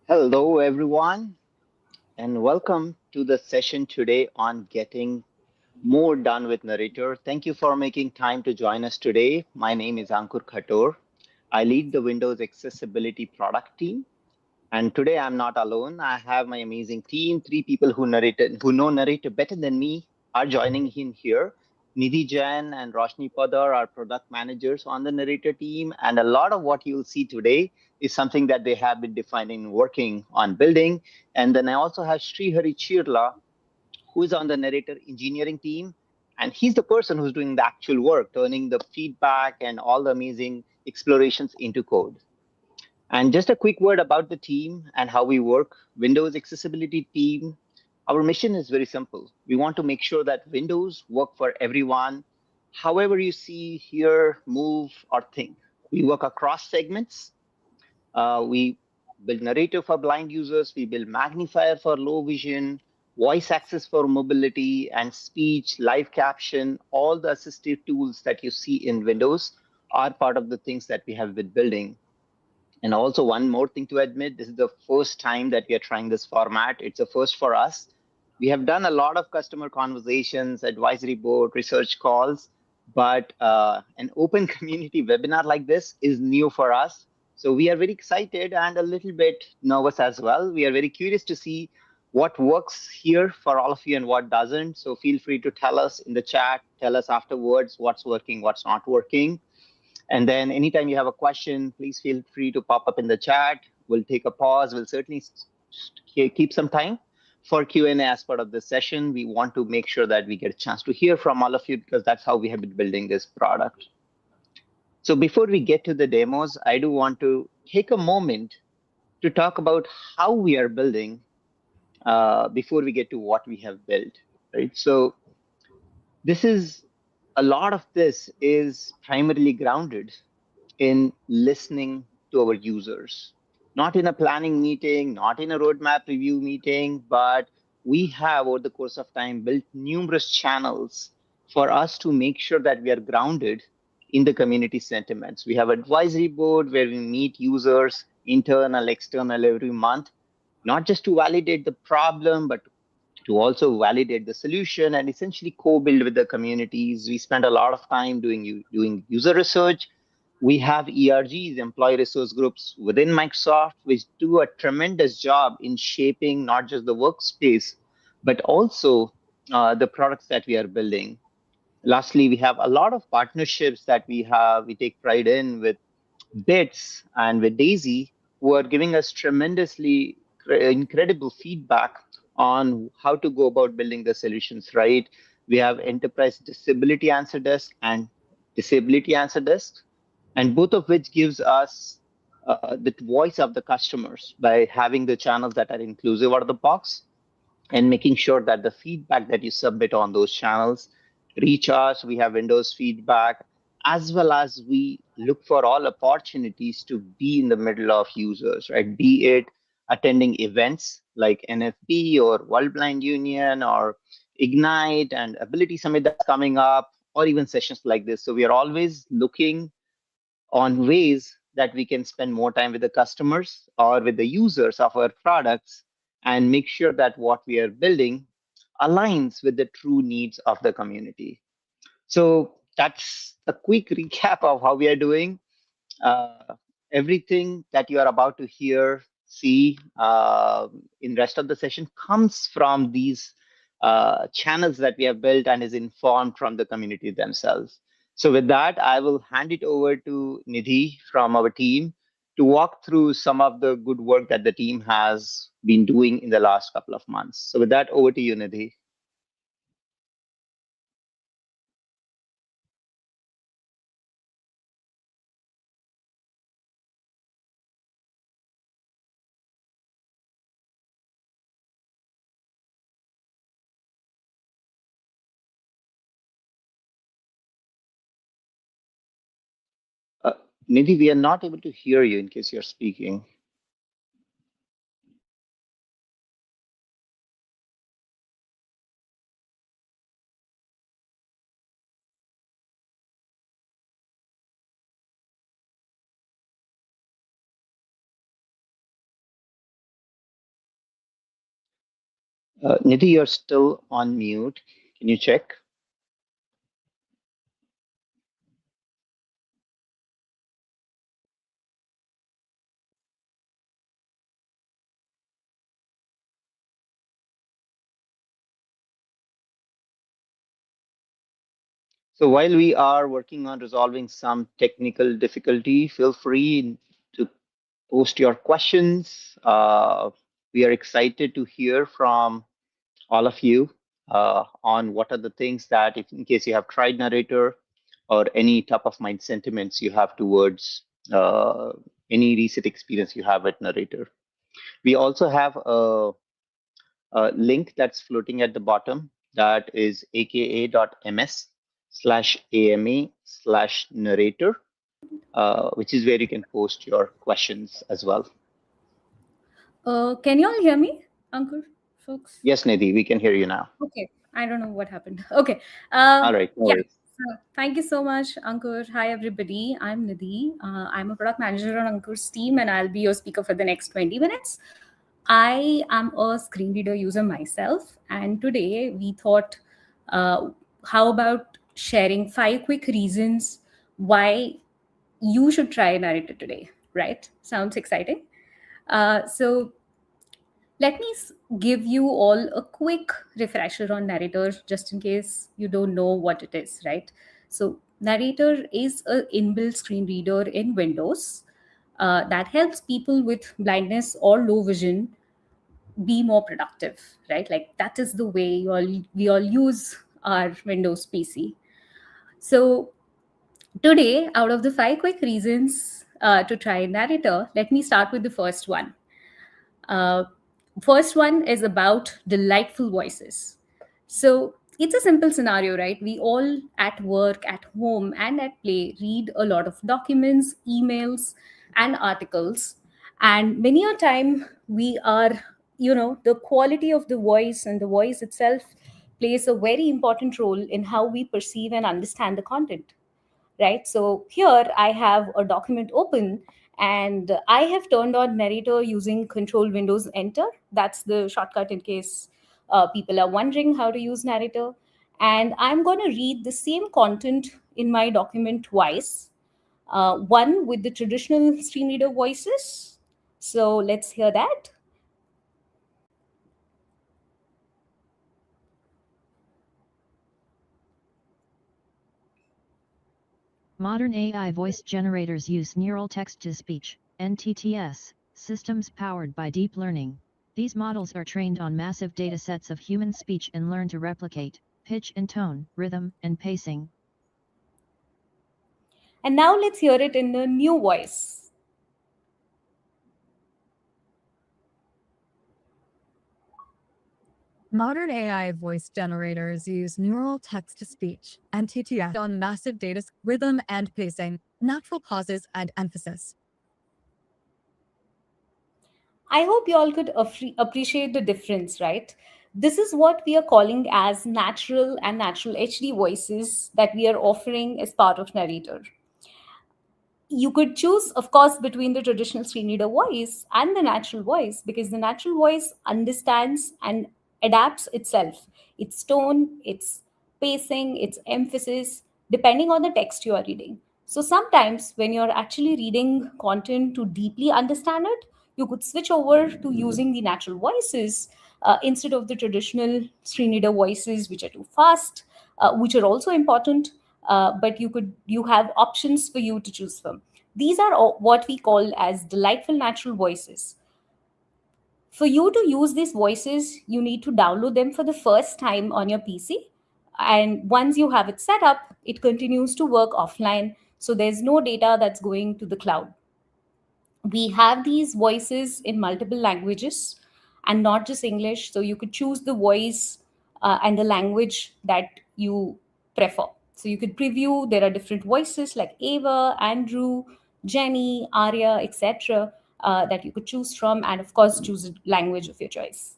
Hello, everyone, and welcome to the session today on getting more done with Narrator. Thank you for making time to join us today. My name is Ankur Khator. I lead the Windows Accessibility product team, and today I'm not alone. I have my amazing team. Three people who know Narrator better than me are joining in here. Nidhi Jain and Roshni Padar are product managers on the Narrator team, and a lot of what you'll see today is something that they have been defining, working on building. And then I also have Sri Hari Chirla, who is on the Narrator engineering team, and he's the person who's doing the actual work, turning the feedback and all the amazing explorations into code. And just a quick word about the team and how we work. Windows Accessibility Team, our mission is very simple. We want to make sure that Windows work for everyone, however you see, hear, move, or think. We work across segments. We build Narrator for blind users. We build Magnifier for low vision, voice access for mobility, and speech, live caption. All the assistive tools that you see in Windows are part of the things that we have been building. And also, one more thing to admit, this is the first time that we are trying this format. It's a first for us. We have done a lot of customer conversations, advisory board, research calls, but an open community webinar like this is new for us. So we are very excited and a little bit nervous as well. We are very curious to see what works here for all of you and what doesn't. So feel free to tell us in the chat, tell us afterwards what's working, what's not working. And then anytime you have a question, please feel free to pop up in the chat. We'll take a pause. We'll certainly keep some time for Q&A as part of this session. We want to make sure that we get a chance to hear from all of you because that's how we have been building this product. So before we get to the demos, I do want to take a moment to talk about how we are building before we get to what we have built, right? So this is a lot of this is primarily grounded in listening to our users, not in a planning meeting, not in a roadmap review meeting, but we have over the course of time built numerous channels for us to make sure that we are grounded in the community sentiments. We have advisory board where we meet users, internal, external every month, not just to validate the problem, but to also validate the solution and essentially co-build with the communities. We spend a lot of time doing user research. We have ERGs, employee resource groups within Microsoft, which do a tremendous job in shaping not just the workspace, but also the products that we are building. Lastly, we have a lot of partnerships that we take pride in with Bits and with Daisy, who are giving us tremendously incredible feedback on how to go about building the solutions, right? We have Enterprise Disability Answer Desk and Disability Answer Desk, and both of which gives us the voice of the customers by having the channels that are inclusive out of the box and making sure that the feedback that you submit on those channels reach us. We have Windows feedback, as well as we look for all opportunities to be in the middle of users, right? Be it attending events like NFP or World Blind Union or Ignite and Ability Summit that's coming up, or even sessions like this. So we are always looking on ways that we can spend more time with the customers or with the users of our products and make sure that what we are building aligns with the true needs of the community. So that's a quick recap of how we are doing. Uh, Everything that you are about to hear, see in rest of the session comes from these channels that we have built and is informed from the community themselves. So with that, I will hand it over to Nidhi from our team to walk through some of the good work that the team has been doing in the last couple of months. So with that, over to you, Nidhi. Uh, Nidhi, we are not able to hear you in case you're speaking. Nidhi, you're still on mute. Can you check? So while we are working on resolving some technical difficulty, feel free to post your questions. We are excited to hear from all of you on what are the things that, if in case you have tried Narrator, or any top of mind sentiments you have towards uh, any recent experience you have with Narrator. We also have a link that's floating at the bottom that is aka.ms/ama/narrator, which is where you can post your questions as well. Can you all hear me, Ankur, folks? Yes, Nidhi, we can hear you now. Okay, I don't know what happened. Okay, All right, no yeah. worries. So thank you so much, Ankur. Hi, everybody. I'm Nidhi. I'm a product manager on Ankur's team, and I'll be your speaker for the next 20 minutes. I am a screen reader user myself, and today we thought, uh, how about sharing 5 quick reasons why you should try Narrator today, right? Sounds exciting. So let me give you all a quick refresher on Narrator, just in case you don't know what it is, right? So, Narrator is an inbuilt screen reader in Windows that helps people with blindness or low vision be more productive, right? Like that is the way we all use our Windows PC. So, today, out of the 5 quick reasons to try Narrator, let me start with the first one. Uh, First one is about delightful voices. So it's a simple scenario, right? We all at work, at home, and at play read a lot of documents, emails, and articles. And many a time we are, the quality of the voice and the voice itself plays a very important role in how we perceive and understand the content, right? So here I have a document open and I have turned on Narrator using Control Windows Enter. That's the shortcut in case people are wondering how to use Narrator. And I'm going to read the same content in my document twice, one with the traditional screen reader voices. So let's hear that. Modern AI voice generators use neural text-to-speech (NTTS) systems powered by deep learning. These models are trained on massive datasets of human speech and learn to replicate pitch and tone, rhythm, and pacing. And now let's hear it in the new voice. Modern AI voice generators use neural text-to-speech (NTTS) on massive data, rhythm and pacing, natural pauses and emphasis. I hope you all could appreciate the difference, right? This is what we are calling as natural and natural HD voices that we are offering as part of Narrator. You could choose, of course, between the traditional screen reader voice and the natural voice, because the natural voice understands and adapts itself, its tone, its pacing, its emphasis, depending on the text you are reading. So sometimes when you're actually reading content to deeply understand it, you could switch over to using the natural voices instead of the traditional screen reader voices, which are too fast, which are also important, but you have options for you to choose from. These are what we call as delightful natural voices. For you to use these voices, you need to download them for the first time on your PC, and once you have it set up, it continues to work offline, so there's no data that's going to the cloud. We have these voices in multiple languages and not just English, so you could choose the voice and the language that you prefer. So you could preview, there are different voices like Ava, Andrew, Jenny, Arya, etc., that you could choose from, and of course choose a language of your choice.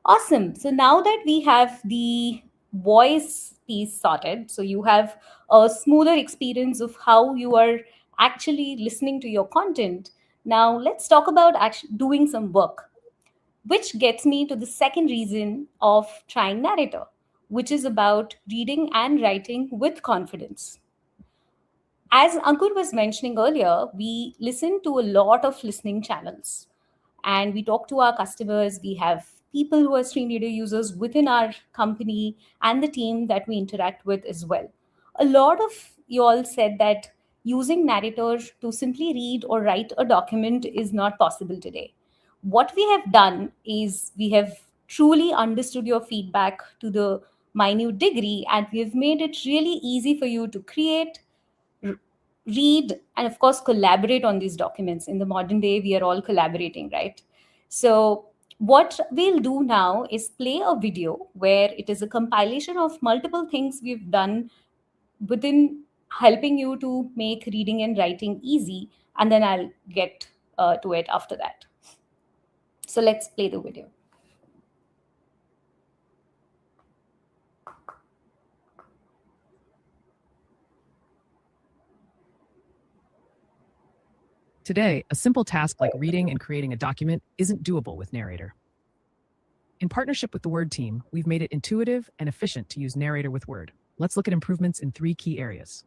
Awesome. So now that we have the voice piece sorted, so you have a smoother experience of how you are actually listening to your content. Now let's talk about actually doing some work. which gets me to the second reason of trying Narrator, which is about reading and writing with confidence. As Ankur was mentioning earlier, we listen to a lot of listening channels and we talk to our customers. We have people who are screen reader users within our company and the team that we interact with as well. A lot of you all said that using Narrator to simply read or write a document is not possible today. What we have done is we have truly understood your feedback to the minute degree, and we have made it really easy for you to create, r- read, and of course collaborate on these documents. In the modern day, we are all collaborating, right? So what we'll do now is play a video where it is a compilation of multiple things we've done within helping you to make reading and writing easy, and then I'll get to it after that. So let's play the video. Today, a simple task like reading and creating a document isn't doable with Narrator. In partnership with the Word team, we've made it intuitive and efficient to use Narrator with Word. Let's look at improvements in 3 key areas.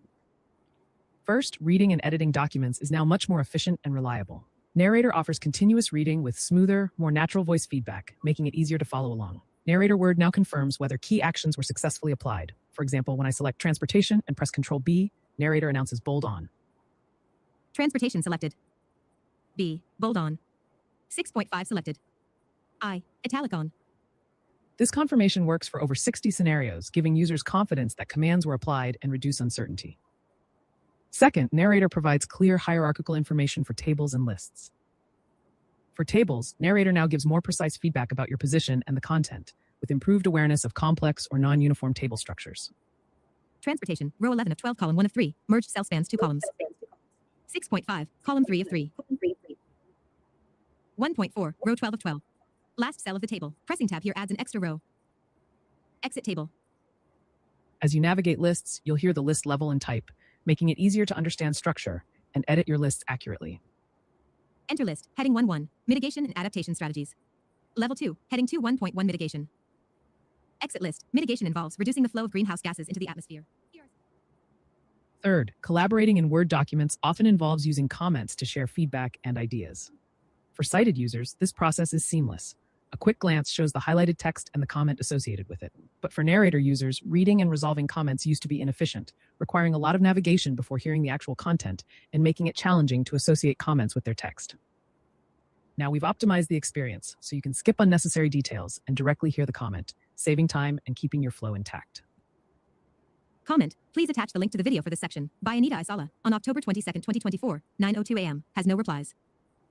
First, reading and editing documents is now much more efficient and reliable. Narrator offers continuous reading with smoother, more natural voice feedback, making it easier to follow along. Narrator Word now confirms whether key actions were successfully applied. For example, when I select transportation and press Ctrl B, Narrator announces bold on. Transportation selected. B, bold on. 6.5 selected. I, italic on. This confirmation works for over 60 scenarios, giving users confidence that commands were applied and reduce uncertainty. Second, Narrator provides clear hierarchical information for tables and lists. For tables, Narrator now gives more precise feedback about your position and the content, with improved awareness of complex or non-uniform table structures. Transportation, row 11 of 12, column 1 of 3, merged cell spans 2 columns. 6.5, column 3 of 3. 1.4, row 12 of 12. Last cell of the table. Pressing tab here adds an extra row. Exit table. As you navigate lists, you'll hear the list level and type, making it easier to understand structure and edit your lists accurately. Enter list, heading 1.1, mitigation and adaptation strategies. Level 2, heading 2 1.1 mitigation. Exit list, mitigation involves reducing the flow of greenhouse gases into the atmosphere. Third, collaborating in Word documents often involves using comments to share feedback and ideas. For sighted users, this process is seamless. A quick glance shows the highlighted text and the comment associated with it. But for Narrator users, reading and resolving comments used to be inefficient, requiring a lot of navigation before hearing the actual content and making it challenging to associate comments with their text. Now we've optimized the experience, so you can skip unnecessary details and directly hear the comment, saving time and keeping your flow intact. Comment, please attach the link to the video for this section, by Anita Isala, on October 22, 2024, 9:02 a.m., has no replies.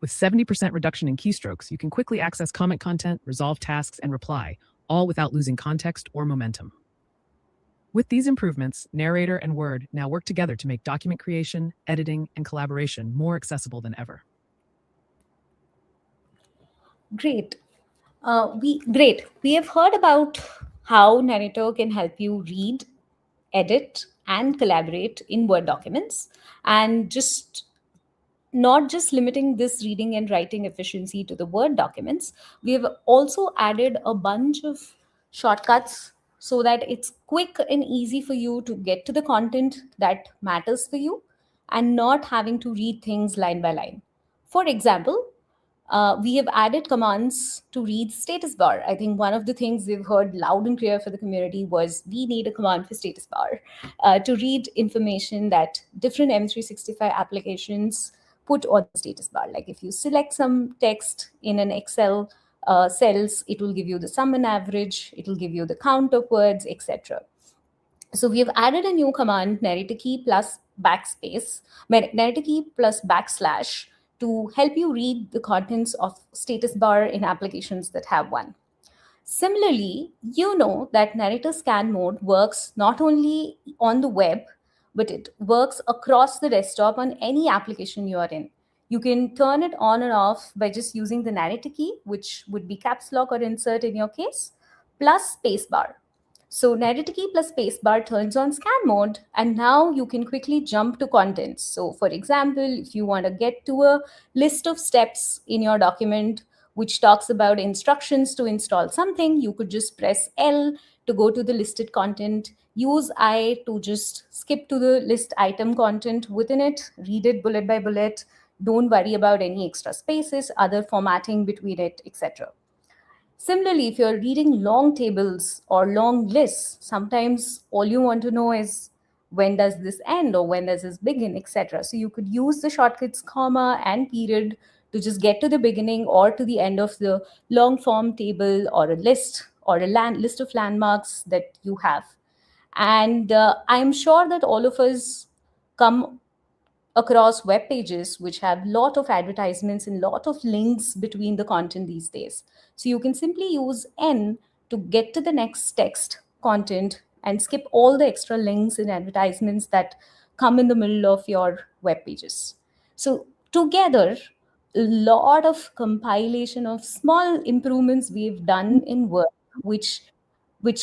With 70% reduction in keystrokes, you can quickly access comment content, resolve tasks, and reply, all without losing context or momentum. With these improvements, Narrator and Word now work together to make document creation, editing, and collaboration more accessible than ever. Great. We have heard about how Narrator can help you read, edit, and collaborate in Word documents, and not just limiting this reading and writing efficiency to the Word documents, we have also added a bunch of shortcuts so that it's quick and easy for you to get to the content that matters for you and not having to read things line by line. For example, we have added commands to read status bar. I think one of the things we've heard loud and clear for the community was we need a command for status bar to read information that different M365 applications put on the status bar. Like if you select some text in an Excel cells, it will give you the sum and average, it will give you the count of words, etc. So we have added a new command, narrator key plus narrator key plus backslash, to help you read the contents of status bar in applications that have one. Similarly, you know that narrator scan mode works not only on the web, but it works across the desktop on any application you are in. You can turn it on and off by just using the narrator key, which would be caps lock or insert in your case, plus spacebar. So narrator key plus spacebar turns on scan mode, and now you can quickly jump to contents. So for example, if you want to get to a list of steps in your document which talks about instructions to install something, you could just press L to go to the listed content, use I to just skip to the list item content within it, read it bullet by bullet, don't worry about any extra spaces, other formatting between it, etc. Similarly, if you're reading long tables or long lists, sometimes all you want to know is when does this end or when does this begin, etc. So you could use the shortcuts comma and period to just get to the beginning or to the end of the long form table or a list or a list of landmarks that you have. And I'm sure that all of us come across web pages which have lot of advertisements and lot of links between the content these days. So you can simply use N to get to the next text content and skip all the extra links and advertisements that come in the middle of your web pages. So together, a lot of compilation of small improvements we've done in Word, which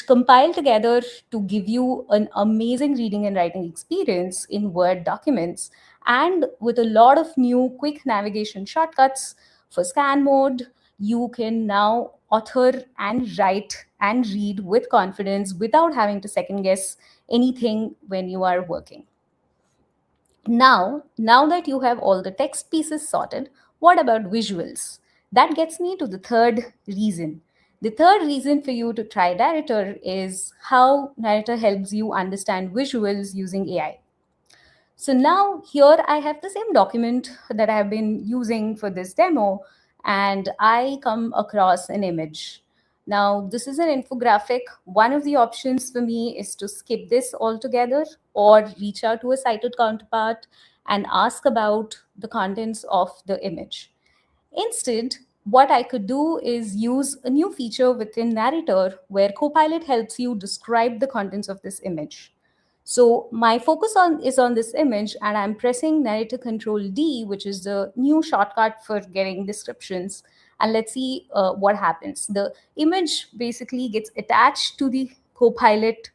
compile together to give you an amazing reading and writing experience in Word documents, and with a lot of new quick navigation shortcuts for scan mode, you can now author and write and read with confidence without having to second guess anything when you are working. Now that you have all the text pieces sorted, what about visuals? That gets me to the third reason. The third reason for you to try Narrator is how Narrator helps you understand visuals using AI. So now here I have the same document that I have been using for this demo, and I come across an image. Now this is an infographic. One of the options for me is to skip this altogether or reach out to a cited counterpart and ask about the contents of the image. Instead, what I could do is use a new feature within Narrator where Copilot helps you describe the contents of this image. So my focus is on this image, and I'm pressing Narrator Control D, which is the new shortcut for getting descriptions. And let's see what happens. The image basically gets attached to the Copilot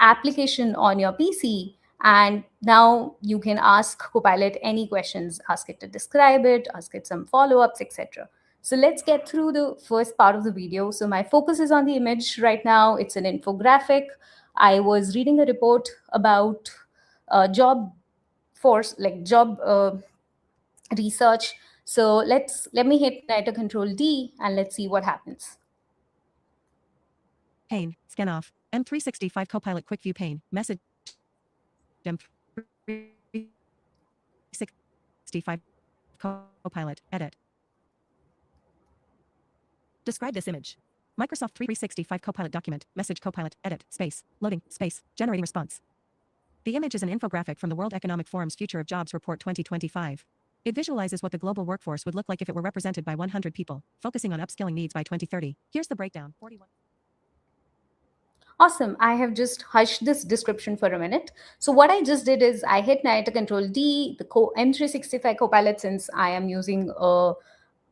application on your PC. And now you can ask Copilot any questions, ask it to describe it, ask it some follow-ups, etc. So let's get through the first part of the video. So my focus is on the image right now. It's an infographic. I was reading a report about job force, like job research. So let me hit Narrator Control D and let's see what happens. Pane, scan off. M365 Copilot Quick View pane. Message. M365 Copilot. Edit. Describe this image. Microsoft 365 Copilot document. Message Copilot. Edit. Space. Loading. Space. Generating response. The image is an infographic from the World Economic Forum's Future of Jobs Report 2025. It visualizes what the global workforce would look like if it were represented by 100 people, focusing on upskilling needs by 2030. Here's the breakdown. 41. Awesome. I have just hushed this description for a minute. So what I just did is I hit Narrator Control D, the M365 Copilot, since I am using a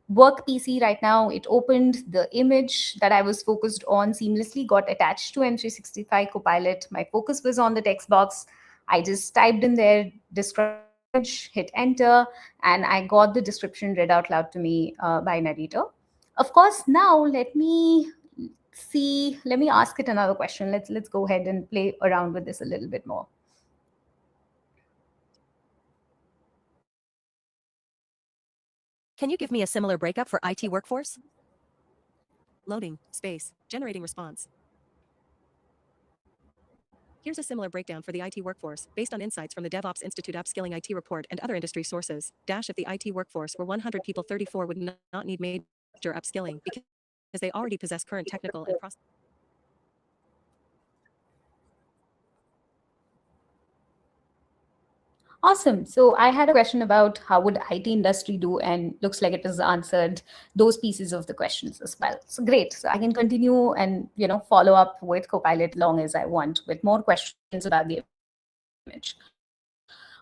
work PC right now, it opened the image that I was focused on seamlessly, got attached to M365 Copilot. My focus was on the text box. I just typed in there, describe image, hit enter, and I got the description read out loud to me by Narrator. Of course, now let me ask it another question. Let's go ahead and play around with this a little bit more. Can you give me a similar breakup for IT workforce? Loading. Space. Generating response. Here's a similar breakdown for the IT workforce, based on insights from the DevOps Institute Upskilling IT report and other industry sources. If the IT workforce were 100 people, 34 would not need major upskilling because they already possess current technical and process. Awesome. So I had a question about how would IT industry do, and looks like it has answered those pieces of the questions as well. So great. So I can continue and follow up with Copilot long as I want with more questions about the image.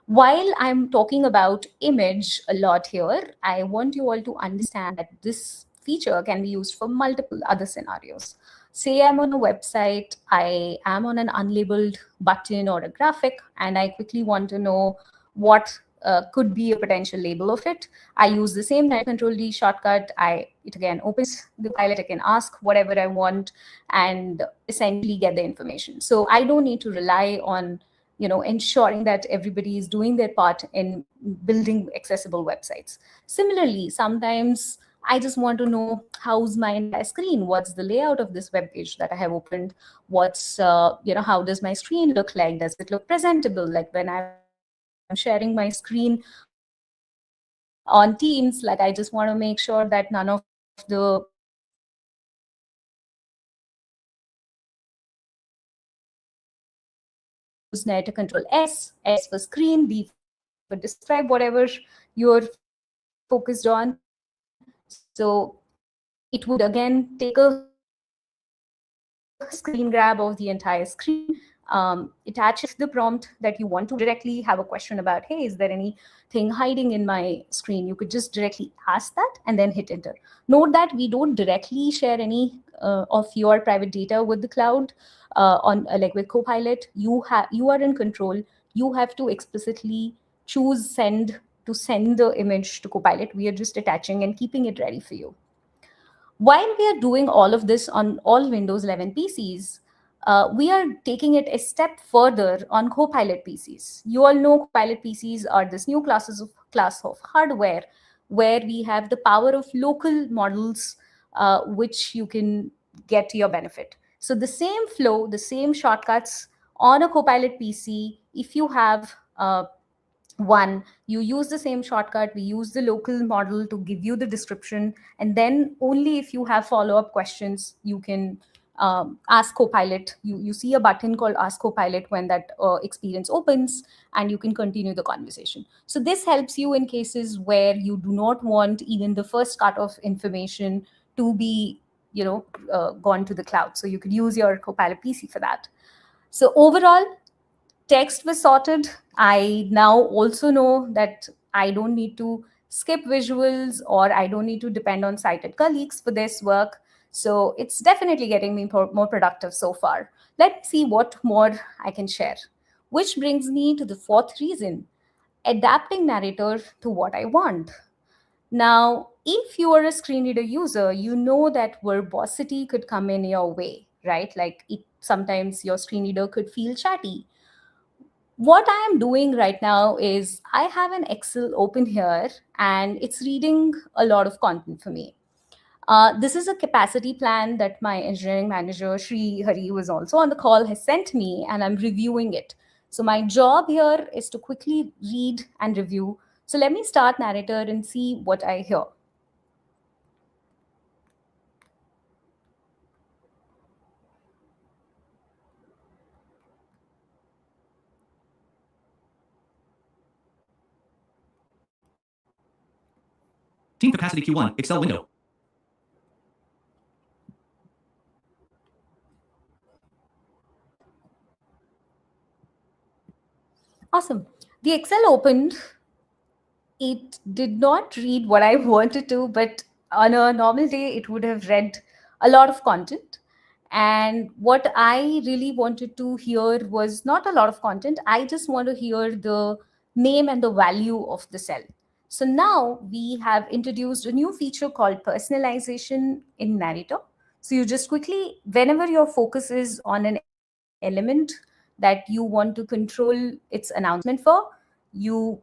While I'm talking about image a lot here, I want you all to understand that this feature can be used for multiple other scenarios. Say I'm on a website, I am on an unlabeled button or a graphic, and I quickly want to know what could be a potential label of it. I use the same Control D shortcut. It again opens the pilot. I can ask whatever I want and essentially get the information. So I don't need to rely on ensuring that everybody is doing their part in building accessible websites. Similarly, sometimes I just want to know how's my entire screen, what's the layout of this web page that I have opened, what's how does my screen look like, does it look presentable, like when I'm sharing my screen on Teams, like I just want to make sure that none of the use Narrator Control S for screen, D for describe whatever you're focused on. So it would again take a screen grab of the entire screen, attaches the prompt that you want to directly have a question about, hey, is there anything hiding in my screen? You could just directly ask that and then hit enter. Note that we don't directly share any of your private data with the cloud like with Copilot. You are in control. You have to explicitly choose send to send the image to Copilot. We are just attaching and keeping it ready for you. While we are doing all of this on all Windows 11 PCs, we are taking it a step further on Copilot PCs. You all know Copilot PCs are this new class of hardware where we have the power of local models, which you can get to your benefit. So the same flow, the same shortcuts on a Copilot PC, if you have one, you use the same shortcut, we use the local model to give you the description, and then only if you have follow-up questions you can ask Copilot. You see a button called Ask Copilot when that experience opens, and you can continue the conversation. So this helps you in cases where you do not want even the first cut of information to be gone to the cloud. So you could use your Copilot PC for that. So overall, text was sorted. I now also know that I don't need to skip visuals, or I don't need to depend on sighted colleagues for this work. So it's definitely getting me more productive so far. Let me see what more I can share. Which brings me to the fourth reason, adapting Narrator to what I want. Now, if you are a screen reader user, you know that verbosity could come in your way, right? Like sometimes your screen reader could feel chatty. What I am doing right now is I have an Excel open here and it's reading a lot of content for me. This is a capacity plan that my engineering manager, Sri Hari, who is also on the call, has sent me, and I'm reviewing it. So my job here is to quickly read and review. So let me start Narrator and see what I hear. Team capacity Q1, Excel window. Awesome. The Excel opened. It did not read what I wanted to, but on a normal day, it would have read a lot of content. And what I really wanted to hear was not a lot of content. I just want to hear the name and the value of the cell. So now we have introduced a new feature called personalization in Narrator. So you just quickly, whenever your focus is on an element that you want to control its announcement for, you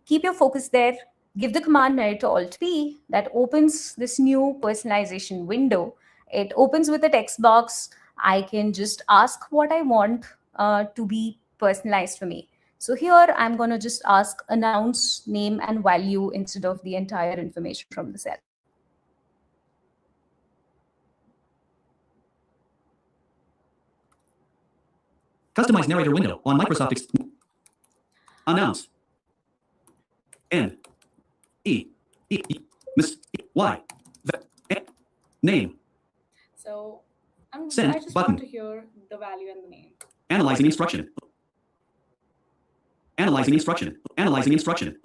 keep your focus there, give the command Narrator Alt P, that opens this new personalization window. It opens with a text box. I can just ask what I want to be personalized for me. So here I'm going to just ask announce name and value instead of the entire information from the cell. Customize narrator window on Microsoft. Announce. N. E. E. E. Miss. Y. Name. So Send I just button. want to hear the value and the name. Analyzing instruction. Analyzing instruction. Analyzing instruction.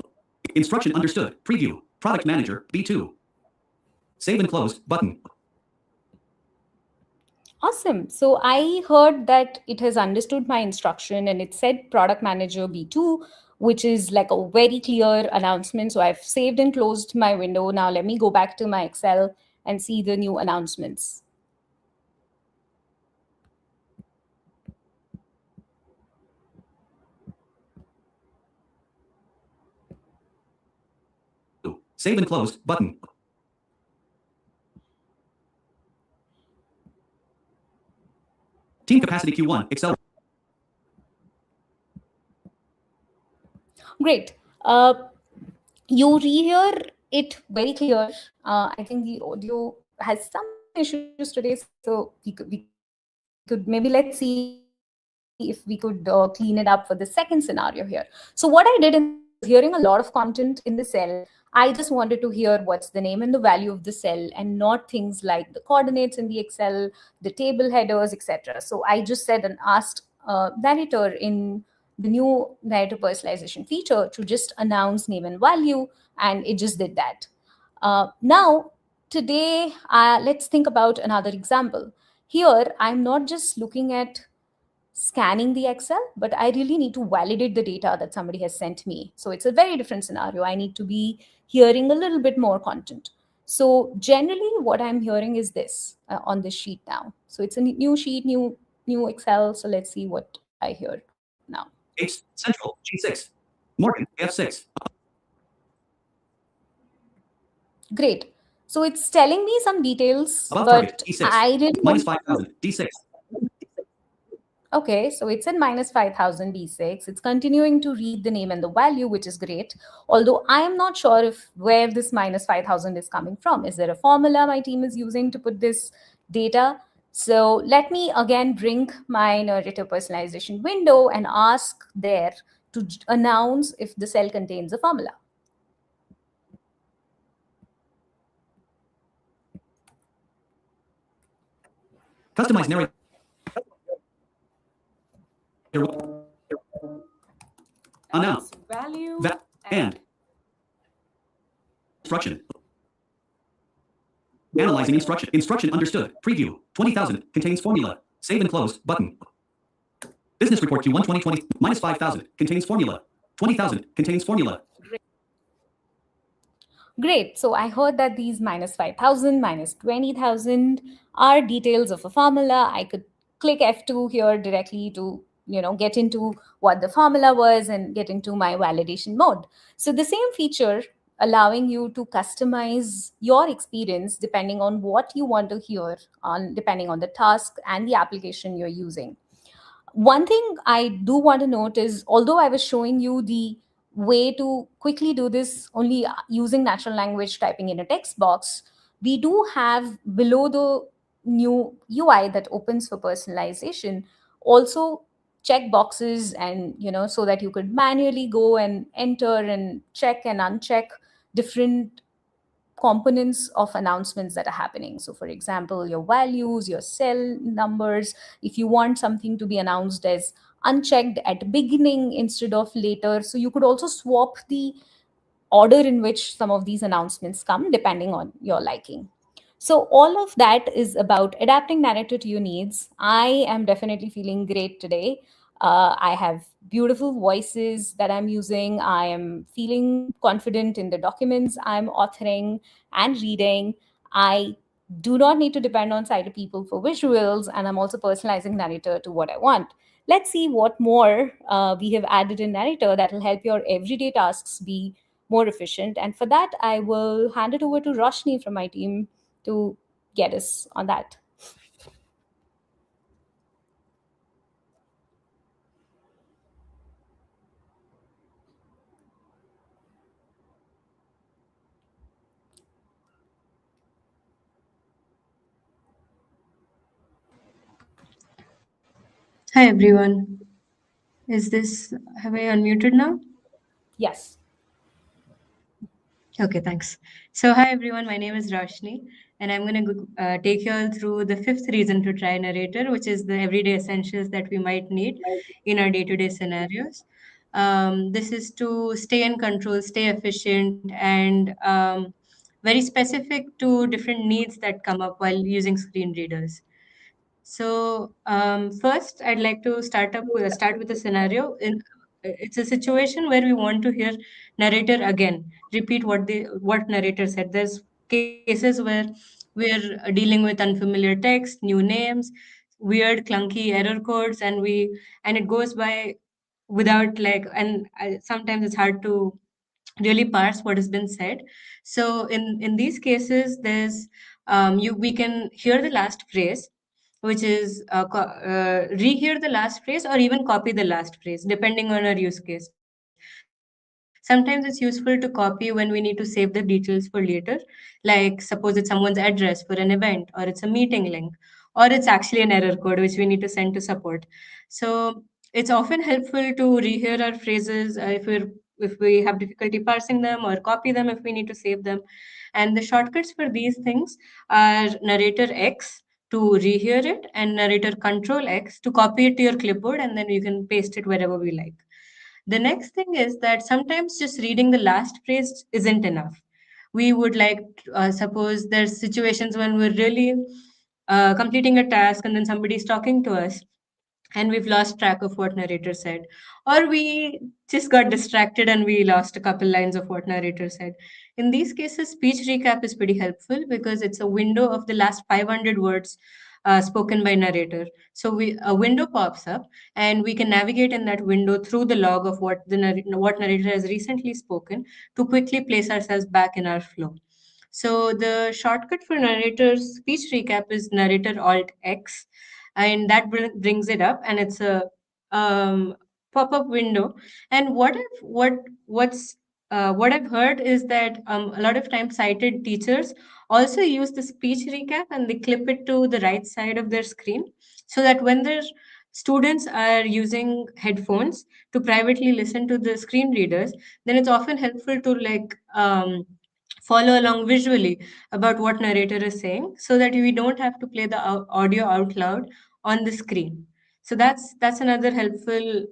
Instruction understood. Preview. Product manager. B2. Save and close button. Awesome. So I heard that it has understood my instruction and it said product manager B2, which is like a very clear announcement. So I've saved and closed my window. Now let me go back to my Excel and see the new announcements. Save and close button. Team capacity Q1 Excel. Great. You rehear it very clear. I think the audio has some issues today, so we could maybe let's see if we could clean it up for the second scenario here. So what I did in the second scenario is I was hearing a lot of content in the cell. I just wanted to hear what's the name and the value of the cell and not things like the coordinates in the Excel, the table headers, etc. So I just said and asked Narrator in the new Narrator personalization feature to just announce name and value, and it just did that. Now, today, let's think about another example. Here, I'm not just looking at scanning the Excel, but I really need to validate the data that somebody has sent me. So it's a very different scenario. I need to be hearing a little bit more content. So generally, what I'm hearing is this on this sheet now. So it's a new sheet, new Excel. So let's see what I hear now. H Central G6. Morgan F6. Great. So it's telling me some details, Above target but D6. I really Minus want 5,000 D6. Okay, so it's in minus 5,000 D6. It's continuing to read the name and the value, which is great. Although I am not sure if where this minus 5,000 is coming from. Is there a formula my team is using to put this data? So let me again bring my narrator personalization window and ask there to announce if the cell contains a formula. Customize narrator. Announce Value and instruction. Analyzing instruction. Instruction understood. Preview. 20,000 contains formula. Save and close button. Business report Q1 2020 minus 5,000 contains formula. 20,000 contains formula. Great. So I heard that these minus 5,000, minus 20,000 are details of a formula. I could click F2 here directly to get into what the formula was and get into my validation mode. So the same feature allowing you to customize your experience depending on what you want to hear on depending on the task and the application you're using. One thing I do want to note is although I was showing you the way to quickly do this only using natural language typing in a text box, we do have below the new UI that opens for personalization also check boxes and so that you could manually go and enter and check and uncheck different components of announcements that are happening. So, for example, your values, your cell numbers, if you want something to be announced as unchecked at beginning instead of later. So, you could also swap the order in which some of these announcements come depending on your liking. So, all of that is about adapting narrative to your needs. I am definitely feeling great today. I have beautiful voices that I'm using. I am feeling confident in the documents I'm authoring and reading. I do not need to depend on sighted people for visuals, and I'm also personalizing narrator to what I want. Let's see what more we have added in narrator that will help your everyday tasks be more efficient. And for that, I will hand it over to Roshni from my team to get us on that. Hi everyone. Have I unmuted now? Yes. Okay, thanks. So, hi everyone, my name is Rashni, and I'm going to take you all through the fifth reason to try Narrator, which is the everyday essentials that we might need in our day to day scenarios. This is to stay in control, stay efficient, and very specific to different needs that come up while using screen readers. So, first, I'd like to start with a scenario. it's a situation where we want to hear narrator again repeat what narrator said. There's cases where we're dealing with unfamiliar text, new names, weird clunky error codes, and it goes by without sometimes it's hard to really parse what has been said. So in these cases, there's you we can hear the last phrase, which is rehear the last phrase or even copy the last phrase, depending on our use case. Sometimes it's useful to copy when we need to save the details for later, like suppose it's someone's address for an event, or it's a meeting link, or it's actually an error code which we need to send to support. So it's often helpful to rehear our phrases if we have difficulty parsing them, or copy them if we need to save them. And the shortcuts for these things are narrator X to rehear it, and narrator control X to copy it to your clipboard, and then you can paste it wherever we like. The next thing is that sometimes just reading the last phrase isn't enough. We would like, suppose there's situations when we're really completing a task and then somebody's talking to us and we've lost track of what narrator said, or we just got distracted and we lost a couple lines of what narrator said. In these cases, speech recap is pretty helpful because it's a window of the last 500 words spoken by narrator. So a window pops up and we can navigate in that window through the log of what narrator has recently spoken to quickly place ourselves back in our flow. So the shortcut for narrator's speech recap is narrator alt X, and that brings it up, and it's a pop-up window. And what I've heard is that a lot of times sighted teachers also use the speech recap and they clip it to the right side of their screen, so that when their students are using headphones to privately listen to the screen readers, then it's often helpful to follow along visually about what narrator is saying, so that we don't have to play the audio out loud on the screen. So that's another helpful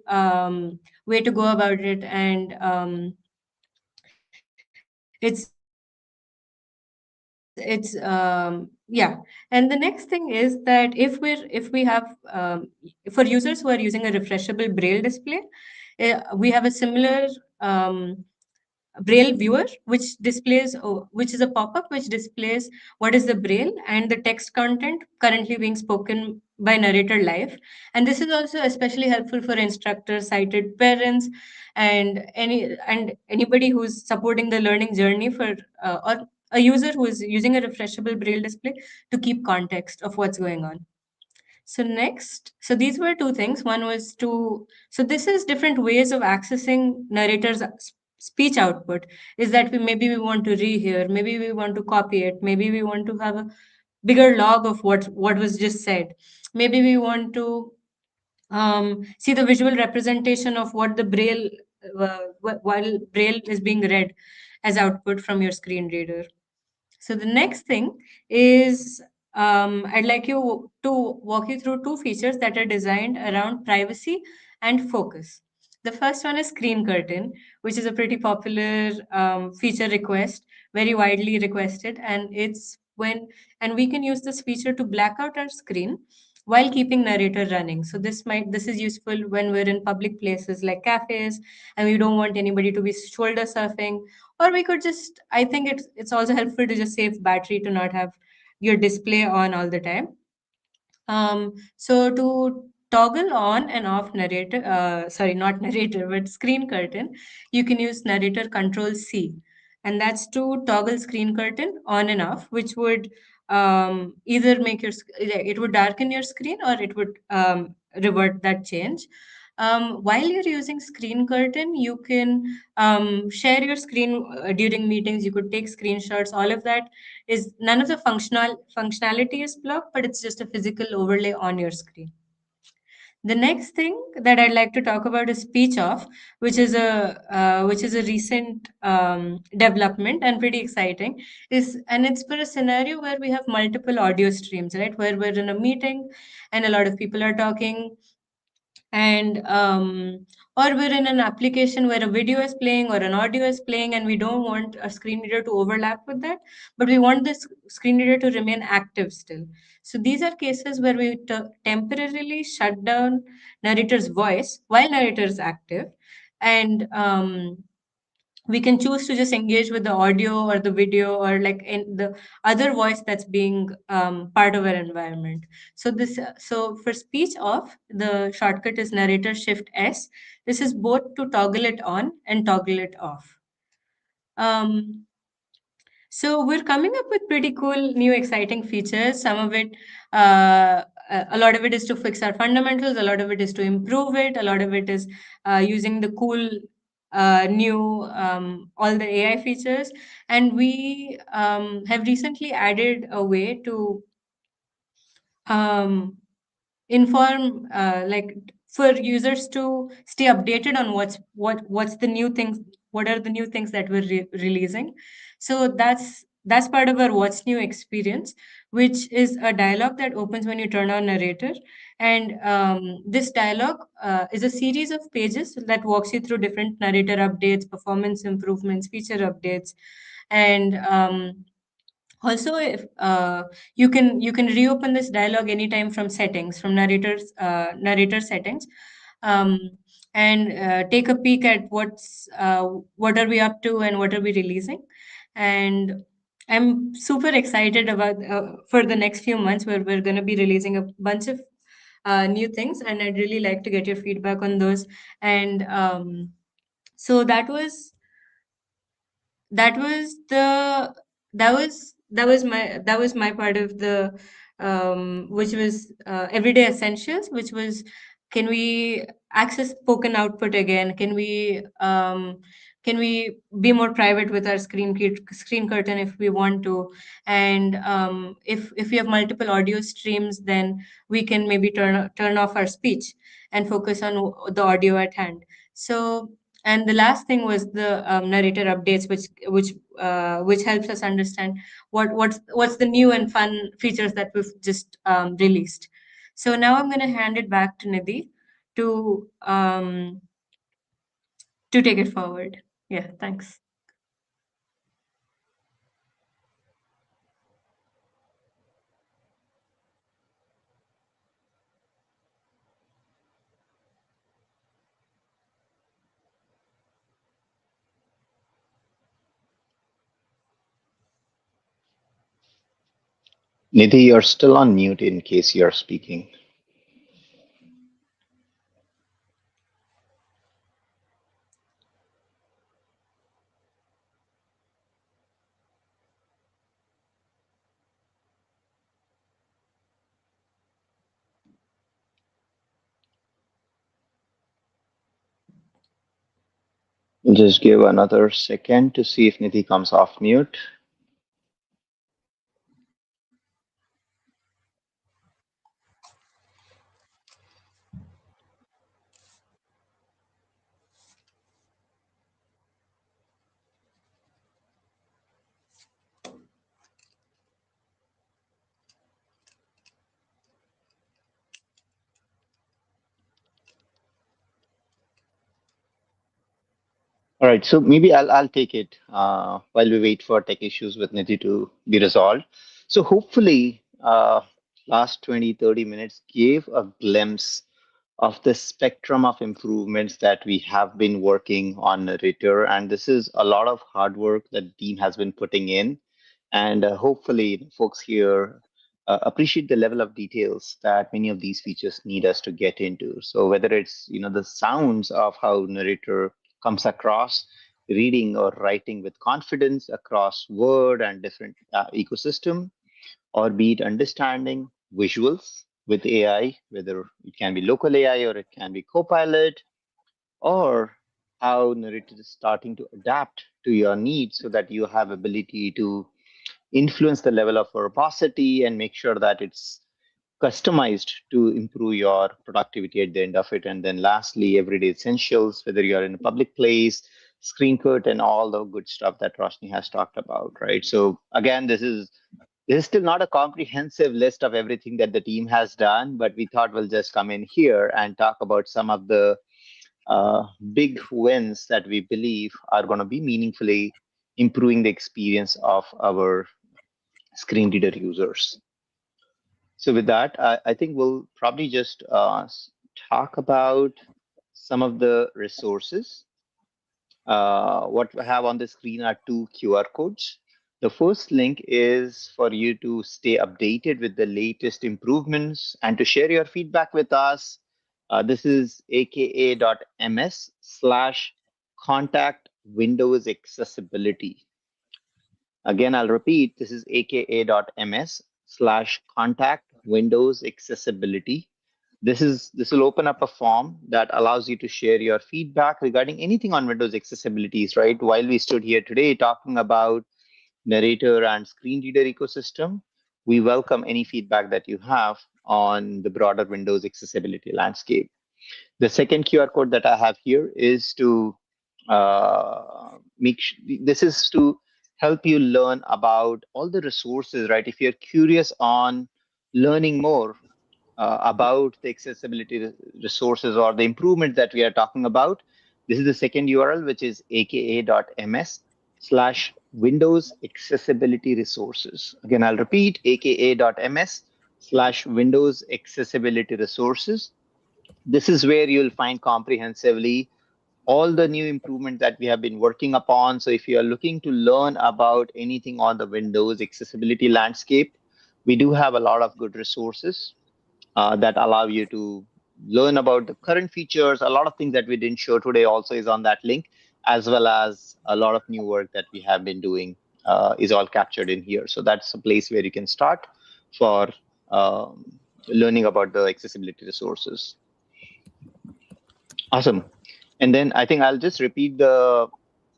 way to go about it. And it's yeah. And the next thing is that if we have for users who are using a refreshable braille display, we have a similar braille viewer which is a pop-up which displays what is the braille and the text content currently being spoken by narrator live. And this is also especially helpful for instructors, sighted parents, and anybody who's supporting the learning journey for or a user who is using a refreshable braille display to keep context of what's going on. So next, so these were two things. One was so this is different ways of accessing narrator's speech output. Is that maybe we want to rehear, maybe we want to copy it, maybe we want to have a bigger log of what was just said. Maybe we want to see the visual representation of what the braille while braille is being read as output from your screen reader. So the next thing is I'd like you to walk you through two features that are designed around privacy and focus. The first one is screen curtain, which is a pretty popular feature request, very widely requested, and we can use this feature to black out our screen while keeping narrator running. So this is useful when we're in public places like cafes and we don't want anybody to be shoulder surfing, or we could just, I think it's also helpful to just save battery to not have your display on all the time. So to toggle on and off narrator, sorry, not narrator, but screen curtain, you can use narrator control C. And that's to toggle screen curtain on and off, which would either it would darken your screen, or it would revert that change. While you're using screen curtain, you can share your screen during meetings. You could take screenshots. All of that is none of the functionality is blocked, but it's just a physical overlay on your screen. The next thing that I'd like to talk about is speech off, which is a recent development and pretty exciting. And it's for a scenario where we have multiple audio streams, right? Where we're in a meeting and a lot of people are talking, and or we're in an application where a video is playing or an audio is playing, and we don't want a screen reader to overlap with that, but we want this screen reader to remain active still. So these are cases where we temporarily shut down narrator's voice while narrator is active, and we can choose to just engage with the audio or the video or like in the other voice that's being part of our environment. So so for speech off, the shortcut is narrator shift S. This is both to toggle it on and toggle it off. So we're coming up with pretty cool, new, exciting features. Some of it, a lot of it is to fix our fundamentals. A lot of it is to improve it. A lot of it is using the cool, new, all the AI features. And we have recently added a way to um, inform, like for users to stay updated on what's the new things, what are the new things that we're releasing. So that's part of our what's new experience, which is a dialogue that opens when you turn on narrator. And this dialogue is a series of pages that walks you through different narrator updates, performance improvements, feature updates. And also, if you can reopen this dialogue anytime from settings, from narrator settings, um, and take a peek at what are we up to and what are we releasing. And I'm super excited about for the next few months, where we're going to be releasing a bunch of new things, and I'd really like to get your feedback on those. And so that was the that was my part of the which was everyday essentials, which was, can we access spoken output again, can we be more private with our screen curtain if we want to, and if we have multiple audio streams, then we can maybe turn off our speech and focus on the audio at hand. So, and the last thing was the narrator updates, which helps us understand what's the new and fun features that we've just released. So now I'm going to hand it back to Nidhi to take it forward. Yeah, thanks. Nidhi, you're still on mute in case you're speaking. Just give another second to see if Nidhi comes off mute. All right, so maybe I'll take it while we wait for tech issues with Nidhi to be resolved. So hopefully, last 20-30 minutes gave a glimpse of the spectrum of improvements that we have been working on Narrator, and this is a lot of hard work that the team has been putting in, and hopefully folks here appreciate the level of details that many of these features need us to get into. So whether it's the sounds of how Narrator comes across, reading or writing with confidence across word and different ecosystem, or be it understanding visuals with AI, whether it can be local AI or it can be Copilot, or how Narrator is starting to adapt to your needs so that you have ability to influence the level of verbosity and make sure that it's customized to improve your productivity at the end of it. And then lastly, everyday essentials, whether you're in a public place, screen cut, and all the good stuff that Roshni has talked about, right? So again, this is This is still not a comprehensive list of everything that the team has done, but we thought we'll just come in here and talk about some of the big wins that we believe are going to be meaningfully improving the experience of our screen reader users. So with that, I think we'll probably just talk about some of the resources. What we have on the screen are 2 QR codes. The first link is for you to stay updated with the latest improvements and to share your feedback with us. This is aka.ms/contact Windows accessibility. Again, I'll repeat, this is aka.ms/contact Windows accessibility. This will open up a form that allows you to share your feedback regarding anything on Windows accessibilities, right? While we stood here today talking about narrator and screen reader ecosystem, we welcome any feedback that you have on the broader Windows accessibility landscape. The second QR code that I have here is to this is to help you learn about all the resources, right? If you're curious on learning more about the accessibility resources or the improvement that we are talking about, this is the second URL, which is aka.ms/Windows accessibility resources. Again, I'll repeat, aka.ms/Windows accessibility resources. This is where you'll find comprehensively all the new improvements that we have been working upon. So if you are looking to learn about anything on the Windows accessibility landscape, we do have a lot of good resources that allow you to learn about the current features. A lot of things that we didn't show today also is on that link, as well as a lot of new work that we have been doing is all captured in here. So that's a place where you can start for learning about the accessibility resources. Awesome. And then I think I'll just repeat the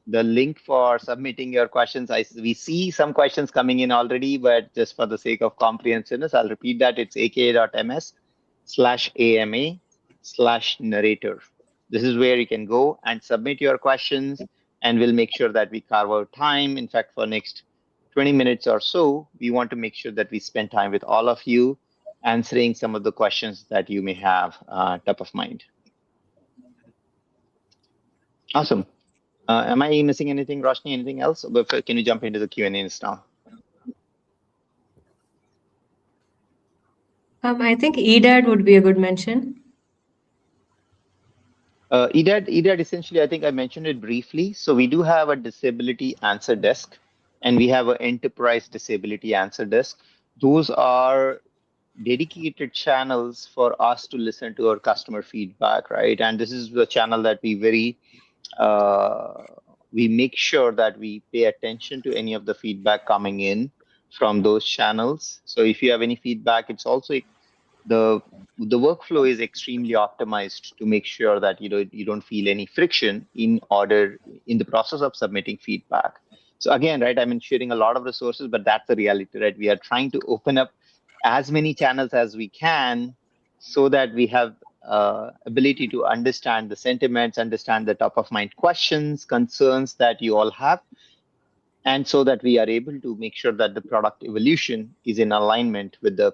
link for submitting your questions. We see some questions coming in already, but just for the sake of comprehensiveness, I'll repeat that. It's aka.ms/ama/narrator. This is where you can go and submit your questions, and we'll make sure that we carve out time. In fact, for next 20 minutes or so, we want to make sure that we spend time with all of you answering some of the questions that you may have top of mind. Awesome. Am I missing anything, Roshni? Anything else? Can you jump into the Q&A now? I think EDAD would be a good mention. EDAD essentially, I think I mentioned it briefly. So we do have a disability answer desk, and we have an enterprise disability answer desk. Those are dedicated channels for us to listen to our customer feedback, right? And this is the channel that we make sure that we pay attention to any of the feedback coming in from those channels. So if you have any feedback, it's also the workflow is extremely optimized to make sure that you don't feel any friction in the process of submitting feedback. So again, right, I'm sharing a lot of resources, but that's the reality, right? We are trying to open up as many channels as we can so that we have ability to understand the sentiments, understand the top of mind questions, concerns that you all have, and so that we are able to make sure that the product evolution is in alignment with the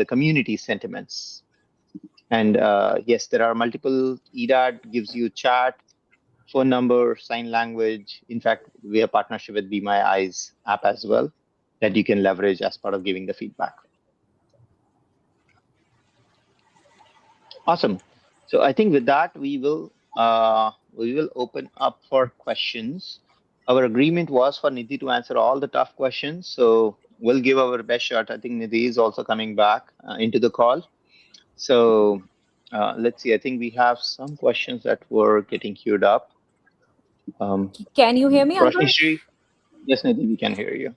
community sentiments. And yes, there are multiple. EDAD gives you chat, phone number, sign language. In fact, we have partnership with Be My Eyes app as well that you can leverage as part of giving the feedback. Awesome. So I think with that, we will open up for questions. Our agreement was for Nidhi to answer all the tough questions, so we'll give our best shot. I think Nidhi is also coming back into the call. So let's see. I think we have some questions that were getting queued up. Can you hear me, Roshni Ankur? Shri? Yes, Nidhi, we can hear you.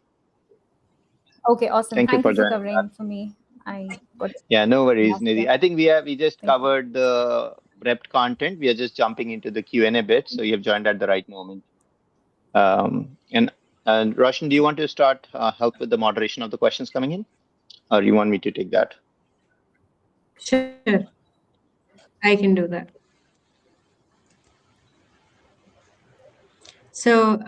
Okay, awesome. Thank you for joining covering that. for me. Yeah, no worries, Nidhi. Yeah. I think we just covered the prepped content. We are just jumping into the Q&A bit, so you have joined at the right moment. And Roshan, do you want to start help with the moderation of the questions coming in, or you want me to take that? Sure, I can do that. So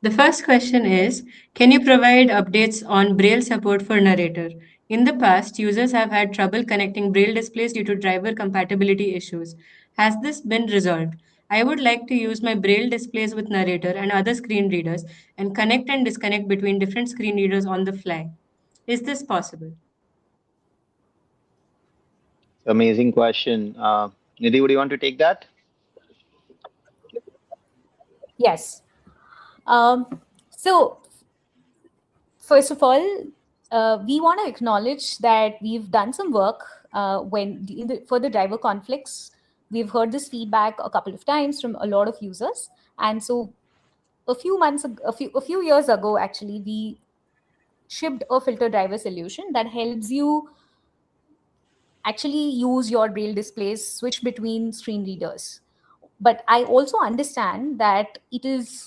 The first question is, can you provide updates on Braille support for Narrator? In the past, users have had trouble connecting Braille displays due to driver compatibility issues. Has this been resolved? I would like to use my Braille displays with Narrator and other screen readers and connect and disconnect between different screen readers on the fly. Is this possible? Amazing question. Nidhi, would you want to take that? Yes. So first of all, we want to acknowledge that we've done some work for the driver conflicts. We've heard this feedback a couple of times from a lot of users, and so a few years ago, actually, we shipped a filter driver solution that helps you actually use your braille displays, switch between screen readers. But I also understand that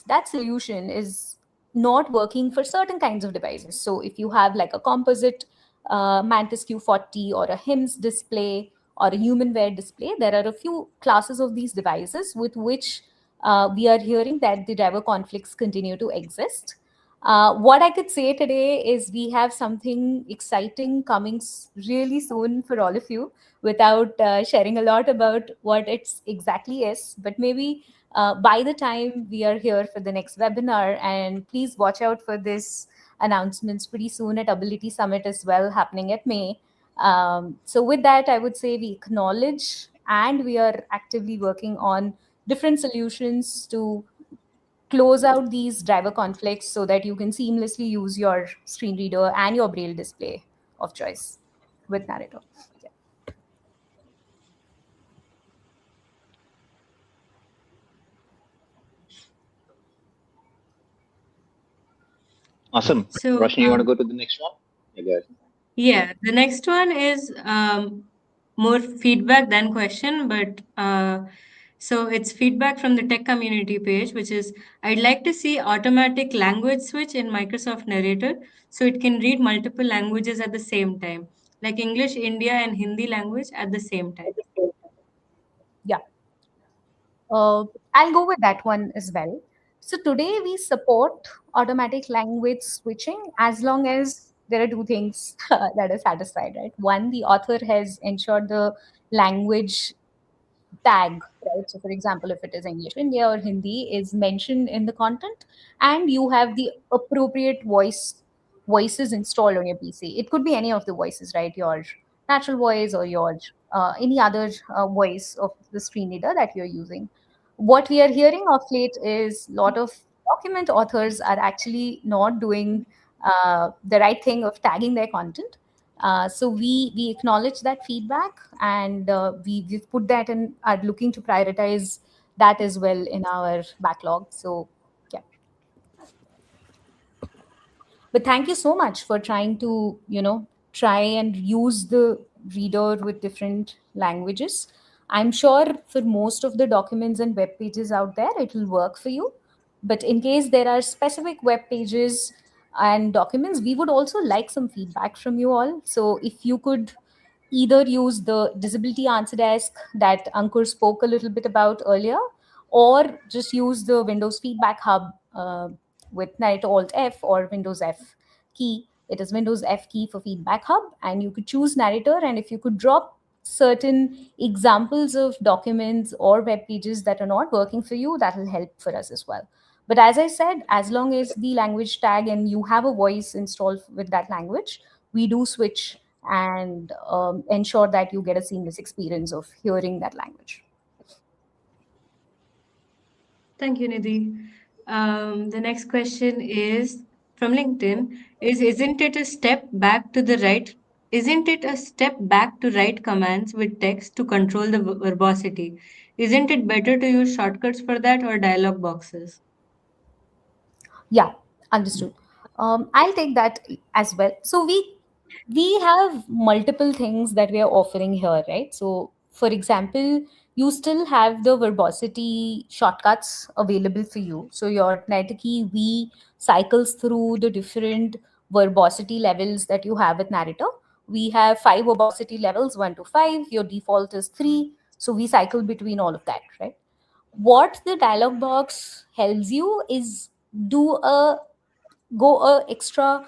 that solution is not working for certain kinds of devices. So if you have like a composite Mantis Q40 or a HIMS display or a humanware display, there are a few classes of these devices with which we are hearing that the driver conflicts continue to exist. What I could say today is we have something exciting coming really soon for all of you, without sharing a lot about what it exactly is. But maybe by the time we are here for the next webinar, and please watch out for this announcements pretty soon at Ability Summit as well, happening at May. So with that, I would say we acknowledge and we are actively working on different solutions to close out these driver conflicts so that you can seamlessly use your screen reader and your braille display of choice with Narrator. Yeah. Awesome. So, Roshni, you want to go to the next one? Yeah, go ahead. yeah, the next one is more feedback than question, but so it's feedback from the tech community page, which is I'd like to see automatic language switch in Microsoft Narrator so it can read multiple languages at the same time, like English, India, and Hindi language at the same time. Yeah. I'll go with that one as well. So today we support automatic language switching as long as there are two things that are satisfied, right? One, the author has ensured the language tag, right? So, for example, if it is English India or Hindi, is mentioned in the content, and you have the appropriate voices installed on your PC. It could be any of the voices, right? Your natural voice or your any other voice of the screen reader that you're using. What we are hearing of late is a lot of document authors are actually not doing the right thing of tagging their content. So we acknowledge that feedback, and we've put that in, are looking to prioritize that as well in our backlog. So yeah. But thank you so much for trying to, try and use the reader with different languages. I'm sure for most of the documents and web pages out there, it will work for you. But in case there are specific web pages and documents, we would also like some feedback from you all. So if you could either use the disability answer desk that Ankur spoke a little bit about earlier, or just use the Windows Feedback Hub with Narrator Alt F or Windows F key. It is Windows F key for Feedback Hub, and you could choose Narrator. And if you could drop certain examples of documents or web pages that are not working for you, that will help for us as well. But as I said, as long as the language tag and you have a voice installed with that language, we do switch and ensure that you get a seamless experience of hearing that language. Thank you, Nidhi. The next question is from LinkedIn. Isn't it a step back to the right? Isn't it a step back to write commands with text to control the verbosity? Isn't it better to use shortcuts for that or dialog boxes? Yeah, understood. I'll take that as well. So we have multiple things that we are offering here, right? So for example, you still have the verbosity shortcuts available for you. So your Narrator V cycles through the different verbosity levels that you have with Narrator. We have 5 verbosity levels, 1 to 5. Your default is 3. So we cycle between all of that, right? What the dialog box helps you is do a go a extra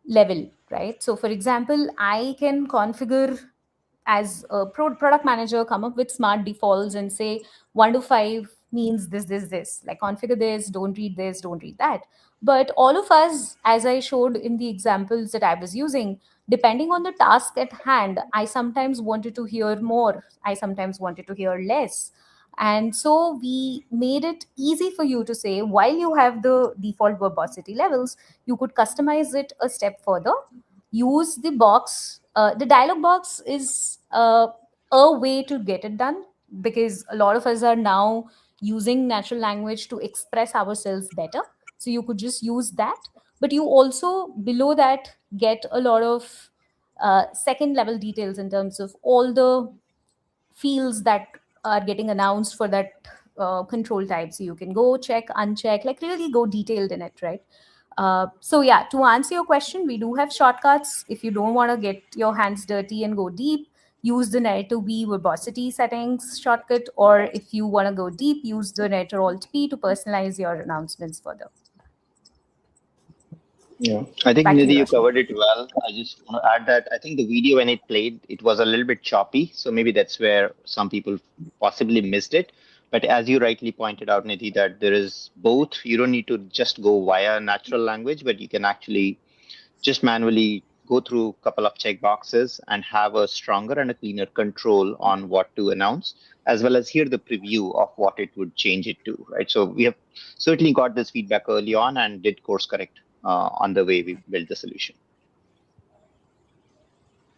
level, right? So for example, I can configure as a product manager, come up with smart defaults and say 1 to 5 means this, like configure this, don't read this, don't read that. But all of us, as I showed in the examples that I was using, depending on the task at hand, I sometimes wanted to hear more, I sometimes wanted to hear less. And so we made it easy for you to say, while you have the default verbosity levels, you could customize it a step further. Use the box. The dialog box is a way to get it done, because a lot of us are now using natural language to express ourselves better. So you could just use that. But you also, below that, get a lot of second level details in terms of all the fields that are getting announced for that control type. So you can go check, uncheck, like really go detailed in it, right? So yeah, to answer your question, we do have shortcuts. If you don't want to get your hands dirty and go deep, use the Narrator V verbosity settings shortcut, or if you want to go deep, use the Narrator Alt P to personalize your announcements further. Yeah, I think Back to you, Nidhi, you Rashmi. covered it well. I just want to add that I think the video when it played, it was a little bit choppy, so maybe that's where some people possibly missed it. But as you rightly pointed out, Nidhi, that there is both. You don't need to just go via natural language, but you can actually just manually go through a couple of check boxes and have a stronger and a cleaner control on what to announce, as well as hear the preview of what it would change it to, right? So we have certainly got this feedback early on and did course correct on the way we built the solution.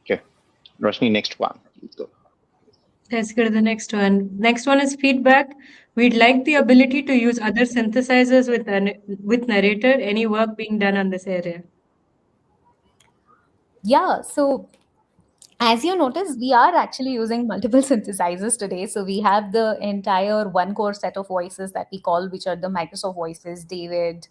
Okay, Rashmi, next one. Let's go. Let's go to the next one. Next one is feedback. We'd like the ability to use other synthesizers with narrator. Any work being done on this area? Yeah, so as you notice, we are actually using multiple synthesizers today. So we have the entire one core set of voices that we call, which are the Microsoft voices, David,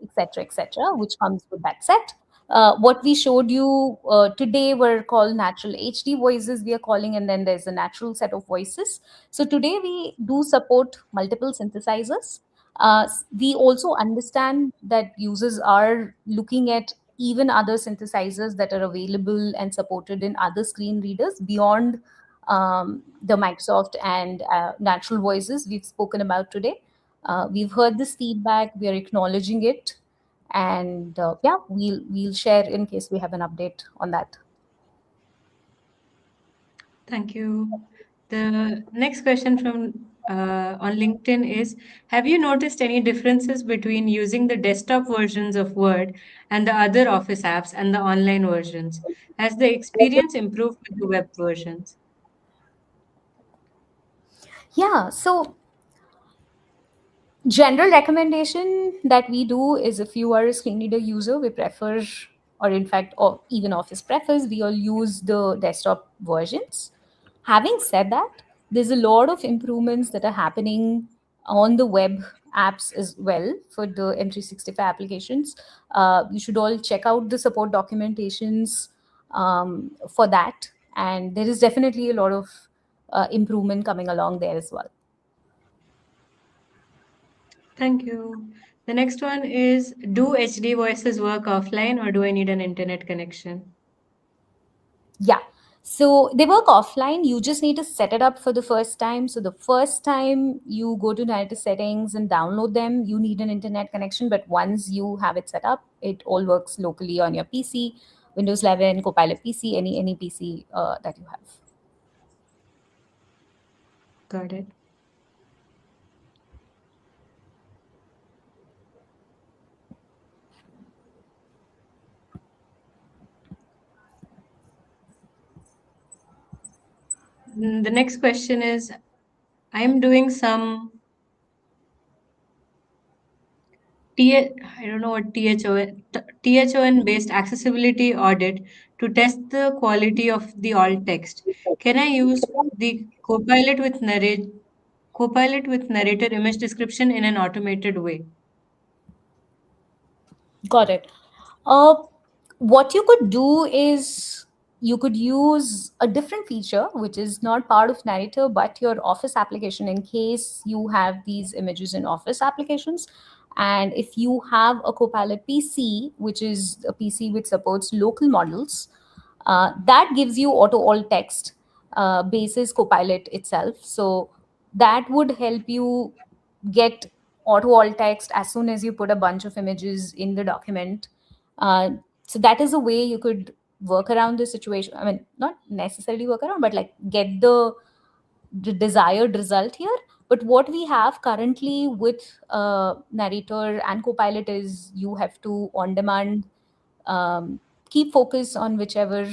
etc., etc., which comes with that set. What we showed you today were called natural HD voices, we are calling, and then there's a natural set of voices. So today we do support multiple synthesizers. We also understand that users are looking at even other synthesizers that are available and supported in other screen readers beyond the Microsoft and natural voices we've spoken about today. We've heard this feedback, we are acknowledging it, and yeah, we'll share in case we have an update on that. Thank you. The next question from on LinkedIn is: have you noticed any differences between using the desktop versions of Word and the other Office apps and the online versions? Has the experience improved with the web versions? Yeah, so general recommendation that we do is, if you are a screen reader user, we prefer, or in fact, or even Office prefers, we all use the desktop versions. Having said that, there's a lot of improvements that are happening on the web apps as well for the M365 applications. You should all check out the support documentations for that, and there is definitely a lot of improvement coming along there as well. Thank you. The next one is: do HD voices work offline or do I need an internet connection? Yeah. So they work offline. You just need to set it up for the first time. So the first time you go to Narrator settings and download them, you need an internet connection. But once you have it set up, it all works locally on your PC, Windows 11, Copilot PC, any PC that you have. Got it. The next question is: I'm doing some I don't know what THON based accessibility audit to test the quality of the alt text. Can I use the Copilot with narrator image description in an automated way? Got it. Uh, what you could do is you could use a different feature, which is not part of Narrator, but your Office application, in case you have these images in Office applications. And if you have a Copilot PC, which is a PC which supports local models, that gives you auto alt text basis Copilot itself. So that would help you get auto alt text as soon as you put a bunch of images in the document. Uh, so that is a way you could work around the situation. I mean, not necessarily work around, but like get the desired result here. But what we have currently with Narrator and Copilot is you have to on demand keep focus on whichever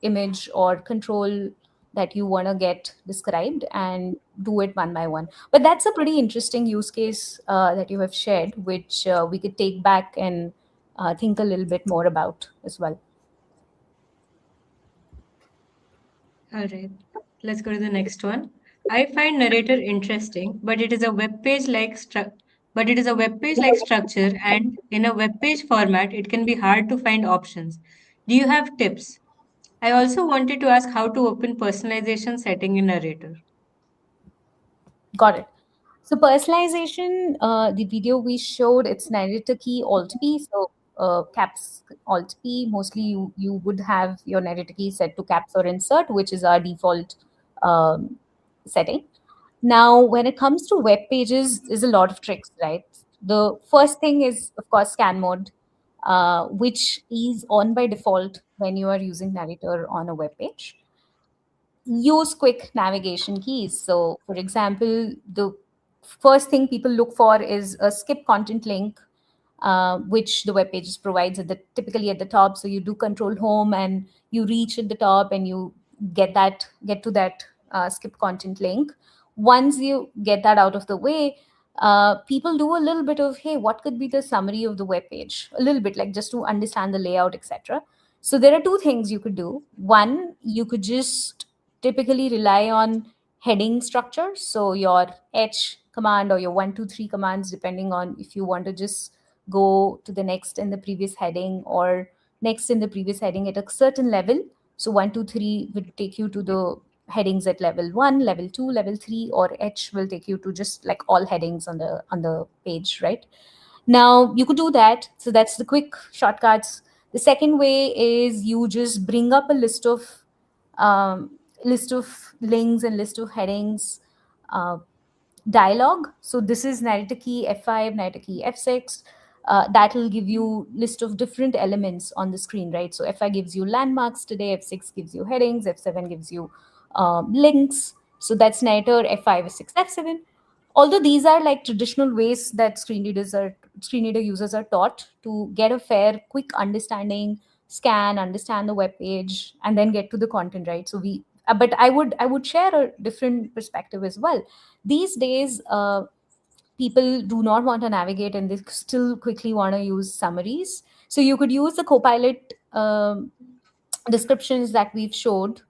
image or control that you want to get described and do it one by one. But that's a pretty interesting use case that you have shared, which we could take back and think a little bit more about as well. All right, let's go to the next one. I find Narrator interesting, but it is a web page like structure, and in a web page format, it can be hard to find options. Do you have tips? I also wanted to ask how to open personalization setting in Narrator. Got it. So personalization, the video we showed, it's narrator key alt P. So caps alt P. Mostly you would have your narrator key set to caps or insert, which is our default um, setting. Now, when it comes to web pages, there's a lot of tricks, right? The first thing is, of course, scan mode, which is on by default when you are using narrator on a web page. Use quick navigation keys. So, for example, the first thing people look for is a skip content link, which the web pages provides typically at the top. So you do control home and you reach at the top and you get to that skip content link. Once you get that out of the way, people do a little bit of, hey, what could be the summary of the web page? A little bit, like just to understand the layout, etc. So there are two things you could do. One, you could just typically rely on heading structure. So your H command or your 1 2 3 commands, depending on if you want to just go to the next in the previous heading or next in the previous heading at a certain level. So 1 2 3 would take you to the headings at level 1, level 2, level 3, or H will take you to just like all headings on the page, right? Now you could do that. So that's the quick shortcuts. The second way is you just bring up a um, list of links and list of headings uh, dialog. So this is narrator key F5, narrator key F6. That will give you list of different elements on the screen, right? So F5 gives you landmarks today, F6 gives you headings, F7 gives you links. So that's narrator F5, F6, F7. Although these are like traditional ways that screen reader users are taught to get a fair, quick understanding, scan, understand the web page, and then get to the content, right? So but I would share a different perspective as well. These days, people do not want to navigate and they still quickly want to use summaries. So you could use the Copilot descriptions that we've showed.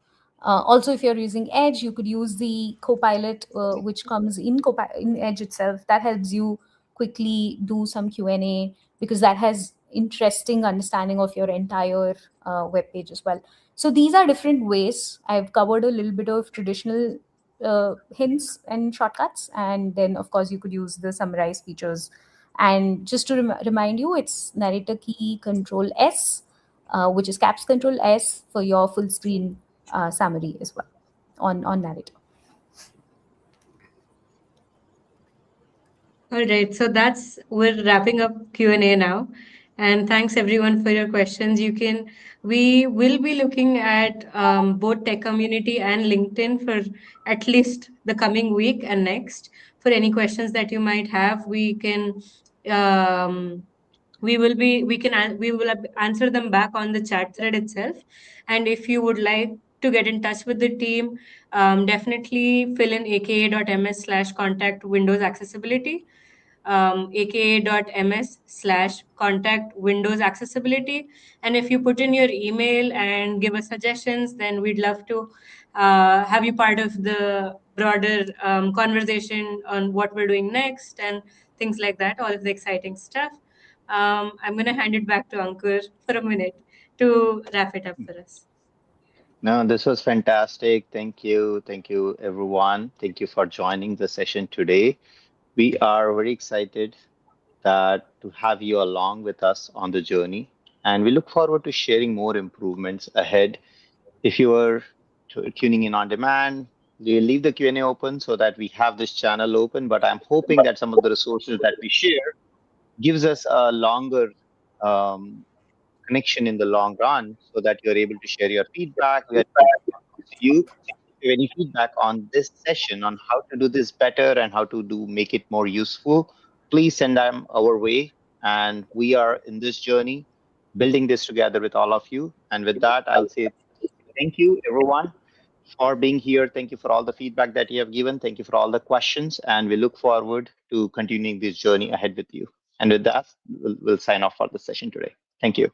Also, if you're using Edge, you could use the Copilot, which comes in Edge itself. That helps you quickly do some Q&A because that has interesting understanding of your entire web page as well. So these are different ways. I've covered a little bit of traditional hints and shortcuts, and then of course you could use the summarize features. And just to remind you, it's narrator key control S, which is caps control S for your full screen summary as well on Narrator. All right, so we're wrapping up Q&A now. And thanks everyone for your questions. We will be looking at both tech community and LinkedIn for at least the coming week and next. For any questions that you might have, um, we will answer them back on the chat thread itself. And if you would like to get in touch with the team, definitely fill in aka.ms/contact Windows accessibility, aka.ms/contact Windows accessibility. And if you put in your email and give us suggestions, then we'd love to have you part of the broader conversation on what we're doing next and things like that, all of the exciting stuff. I'm going to hand it back to Ankur for a minute to wrap it up for us. No, this was fantastic. Thank you. Thank you, everyone. Thank you for joining the session today. We are very excited that to have you along with us on the journey, and we look forward to sharing more improvements ahead. If you are tuning in on demand, we'll leave the Q&A open so that we have this channel open, but I'm hoping that some of the resources that we share gives us a longer um, connection in the long run so that you're able to share your feedback. We are able to answer you. If you have any feedback on this session on how to do this better and how to do make it more useful, please send them our way. And we are in this journey, building this together with all of you. And with that, I'll say thank you, everyone, for being here. Thank you for all the feedback that you have given. Thank you for all the questions. And we look forward to continuing this journey ahead with you. And with that, we'll sign off for the session today. Thank you.